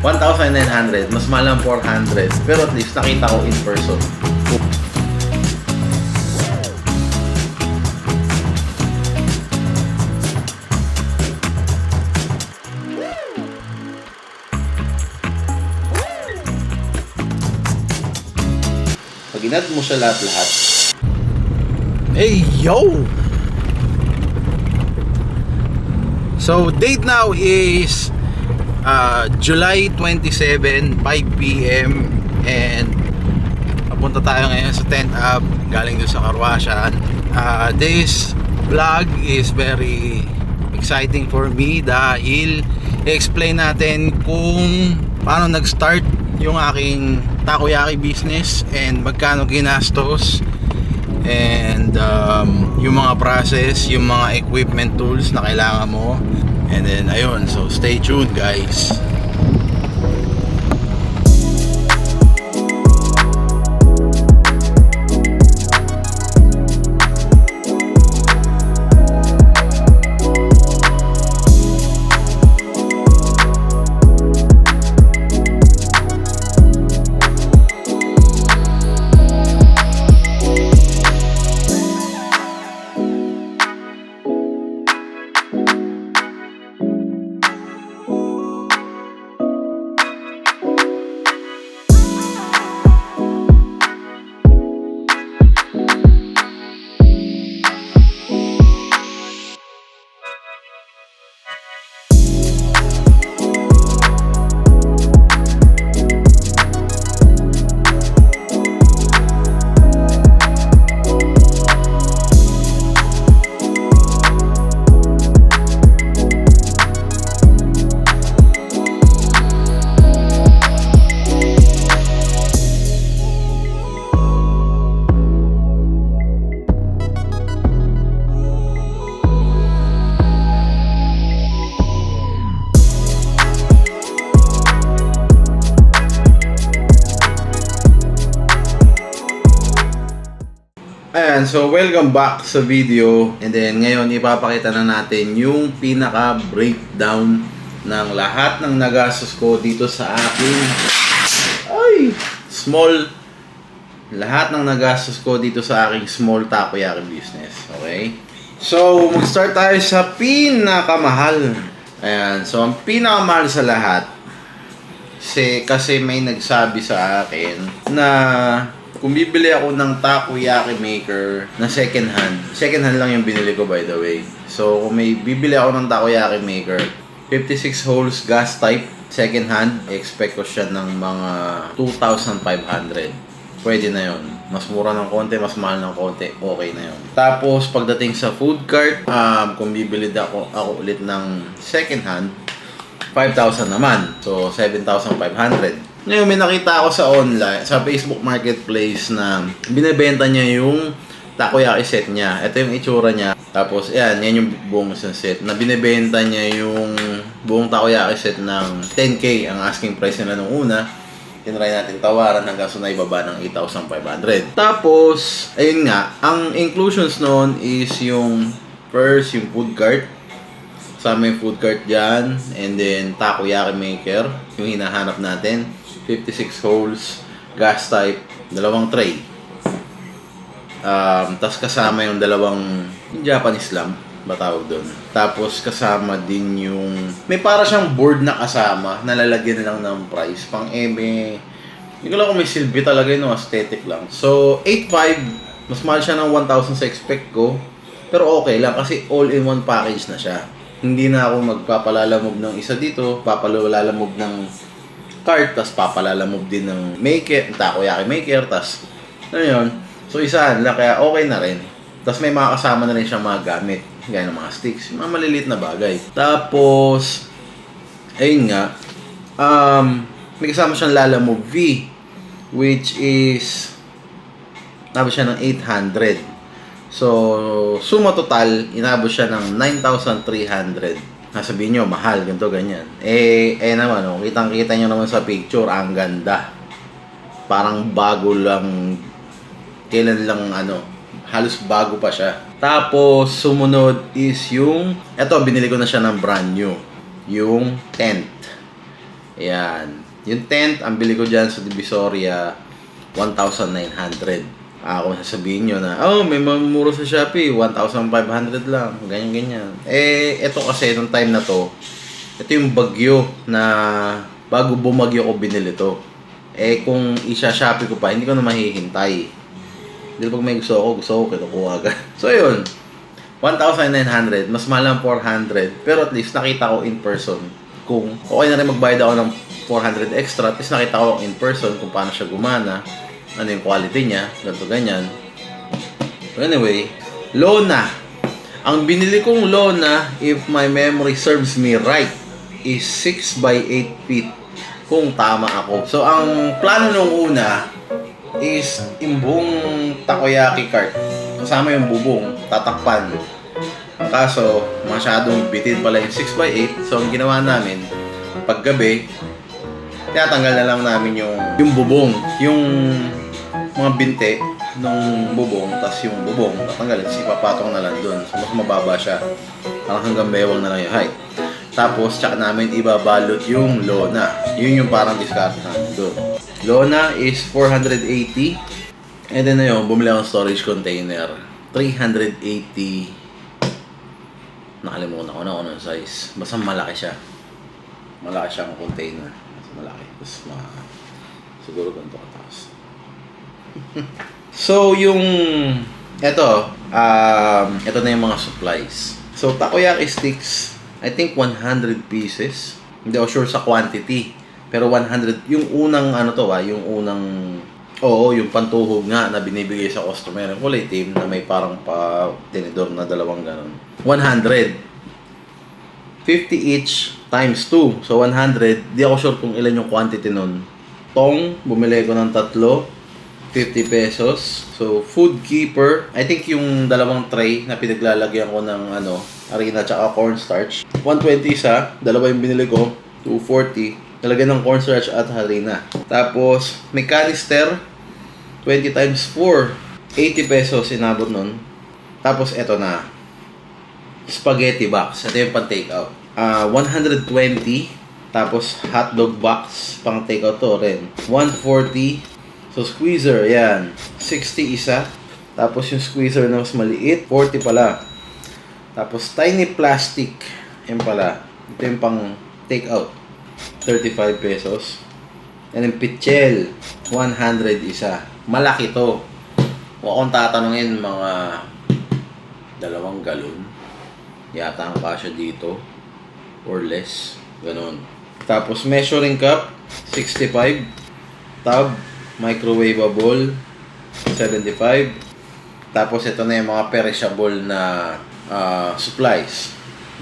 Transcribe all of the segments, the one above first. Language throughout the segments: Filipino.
1,900. Mas mahal ng 400. Pero at least nakita ko in person. Pag inad mo siya lahat-lahat. Hey, yo! So, date now is July 27, 5 p.m. And papunta tayo ngayon sa tent up, galing doon sa Karwasyan. This vlog is very exciting for me dahil i-explain natin kung paano nag-start yung aking takoyaki business and magkano ginastos, and yung mga process, yung mga equipment tools na kailangan mo. And then ayun, so stay tuned guys. Ayan, so welcome back sa video. And then ngayon ipapakita na natin yung pinaka breakdown ng lahat ng nagastos ko dito sa aking lahat ng nagastos ko dito sa aking small takoyaki business. Okay? So mag-start tayo sa pinakamahal. Ayan, so ang pinakamahal sa lahat kasi may nagsabi sa akin na kung bibili ako ng takoyaki maker na second hand lang yung binili ko by the way. So kung may bibili ako ng takoyaki maker, 56 holes gas type, second hand, expect ko siya ng mga 2,500. Pwede na yon. Mas mura ng konti, mas mahal ng konti, okay na yon. Tapos pagdating sa food cart, kung bibili ako ulit ng second hand, 5,000 naman. So 7,500. Ngayon may nakita ako sa online, sa Facebook Marketplace na binebenta niya yung takoyaki set niya. Ito yung itsura niya. Tapos yan yung buong isang set. Na binebenta niya yung buong takoyaki set ng 10K ang asking price nila nung una. Tinry natin tawaran hanggang sa naibaba ng 8,500. Tapos, ayun nga, ang inclusions noon is yung first, yung food cart. Kasama yung food cart dyan. And then takoyaki maker, yung hinahanap natin. 56 holes, gas type, dalawang tray. Tapos kasama yung dalawang Japanese lamp, ba tawag doon. Tapos kasama din yung may para siyang board na kasama, nalalagyan na lang ng price. Pang eme, hindi ko lang kung may silbi talaga yun, aesthetic lang. So, 8,500, mas mahal siya ng 1,000 sa expect ko. Pero okay lang kasi all-in-one package na siya. Hindi na ako magpapalalamove ng isa dito, papalalamove ng cart, tas papalalamove din ng maker, takoyaki maker, tas ano yun. So isahan lang, kaya okay na rin. Tas may mga kasama na rin siyang mga gamit, gaya ng mga sticks, mga maliliit na bagay. Tapos ayun nga, may kasama siyang Lalamove V, which is inabot siya ng 800. So suma total, inabot siya ng 9,300. Sabihin nyo, mahal, ganito, ganyan. Naman, oh, kitang-kita nyo naman sa picture, ang ganda. Parang bago lang, kailan lang, halos bago pa siya. Tapos, sumunod is yung, eto, binili ko na siya ng brand new. Yung tent. Ayan. Yung tent, ang bili ko dyan sa Divisoria, 1,900. Kung sasabihin nyo na, may mamumuro sa Shopee, 1,500 lang. Ganyan-ganyan. Ito kasi, nung time na to, ito yung bagyo na bago bumagyo ko binili to. Kung isa-Shopee ko pa, hindi ko na mahihintay. Dahil pag may gusto ko, kinukuha agad. So, yun. 1,900. Mas mahal ang 400. Pero at least, nakita ko in person. Kung okay na rin magbayad ako ng 400 extra, at least nakita ko in person kung paano siya gumana, ano yung quality niya, ganito ganyan. So anyway, Lona. Ang binili kong Lona, if my memory serves me right, is 6 by 8 feet. Kung tama ako. So ang plano nung una is imbong takoyaki cart. Kasama yung bubong, tatakpan. Kaso, masyadong bitin pala yung 6 by 8. So ang ginawa namin, paggabi, tinatanggal na lang namin yung bubong, yung mga binte nung bubong, tas yung bubong, tatanggalin, ipapatong na lang dun. So, mas mababa siya. Parang hanggang bewang na lang yung height. Tapos, tsaka namin ibabalot yung Lona. Yun yung parang discard namin dun. Lona is 480. And then na yun, bumili akong storage container. 380. Nakalimutan ko na kung anong size. Basta malaki siya. Malaki siyang container. Malaki. Tapos siguro ganito kataas. So, yung ito na yung mga supplies. So, takoyaki sticks, I think 100 pieces. Hindi ako sure sa quantity. Pero 100, yung unang yung unang, yung pantuhog nga na binibigay sa customer. Yung kulay team na may parang tinidor na dalawang ganun. 100. 50 each times 2. So, 100. Di ako sure kung ilan yung quantity nun. Tong, bumili ko ng 3. 50 pesos. So, food keeper. I think yung dalawang tray na pinaglalagyan ko ng harina tsaka cornstarch. 120 isa. Dalawa yung binili ko. 240. Nalagyan ng cornstarch at harina. Tapos, may canister. 20 times 4. 80 pesos inabot nun. Tapos, eto na. Spaghetti box. Ito yung pan-take out. 120. Tapos, hotdog box. Pang take out to rin. 140. So, squeezer, yan. 60 isa. Tapos, yung squeezer na mas maliit, 40 pala. Tapos, tiny plastic. Yan pala. Ito yung pang take out. 35 pesos. And then, pichel. 100 isa. Malaki to. Kung akong tatanungin, mga 2 galon. Yata ang kasya dito. Or less. Ganun. Tapos, measuring cup. 65. Tub. Microwavable, 75. Tapos ito na yung mga perishable na supplies.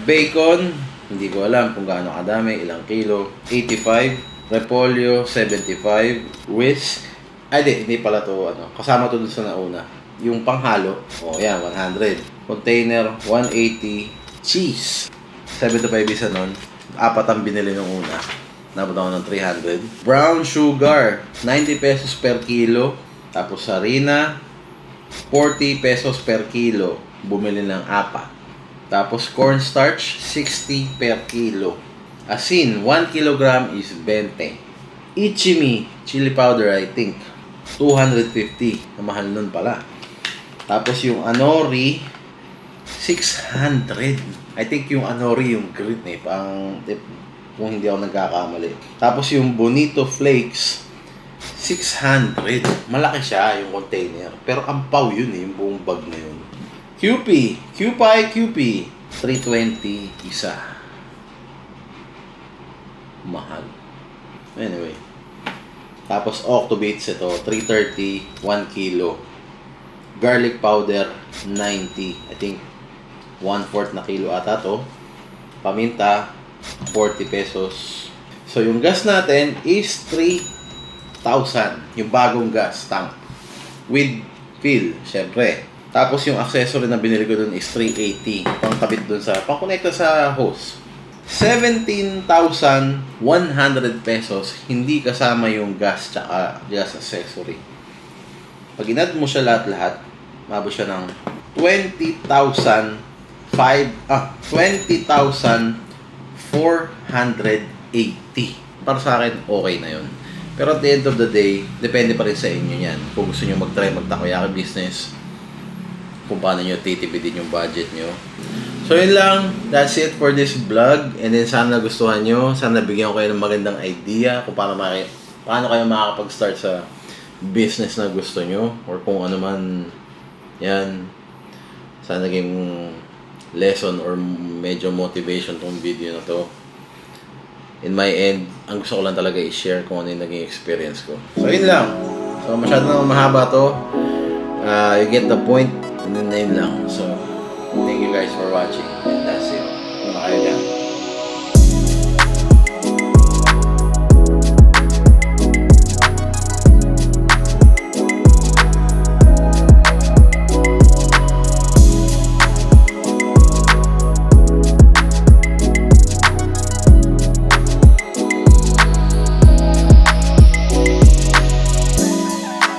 Bacon, hindi ko alam kung gaano kadami, ilang kilo. 85. Repolyo, 75. Whisk, hindi pala to kasama to dun sa nauna. Yung panghalo, yan, 100. Container, 180. Cheese, 75 isa nun. 4 ang binili nung una. Nabot ako ng 300. Brown sugar, 90 pesos per kilo. Tapos harina, 40 pesos per kilo. Bumili ng 4. Tapos cornstarch, 60 per kilo. Asin, 1 kilogram is 20. Ichimi, chili powder, I think, 250. Mahal nun pala. Tapos yung anori, 600. I think yung anori, yung green kung hindi ako nagkakamali. Tapos yung Bonito Flakes, 600. Malaki siya yung container. Pero ampaw yun yung buong bag na yun. QP, 320 isa. Mahal. Anyway. Tapos Octobates ito, 330, 1 kilo. Garlic powder, 90. I think 1/4 na kilo ata to. Paminta, 40 pesos. So, yung gas natin is 3,000. Yung bagong gas tank. With fill, syempre. Tapos, yung accessory na binili ko dun is 380. Pangkabit dun pang-connecta sa hose. 17,100 pesos. Hindi kasama yung gas tsaka gas accessory. Pag inad mo siya lahat-lahat, mabot siya ng 20,480. para sa akin, okay na yun. Pero at the end of the day, depende pa rin sa inyo yan. Kung gusto nyo mag-try mag-takoyaki business, kung paano nyo titipidin yung budget nyo. So yun lang, that's it for this vlog. And then sana gustuhan nyo, sana bigyan ko kayo ng magandang idea kung paano kayo makakapag-start sa business na gusto nyo. Or kung ano man, yan. Sana naging lesson or medyo motivation tong video na to. In my end, ang gusto ko lang talaga i-share kung ano yung naging experience ko. So yun lang. So masyado na mahaba to. You get the point. And then yun lang. So thank you guys for watching.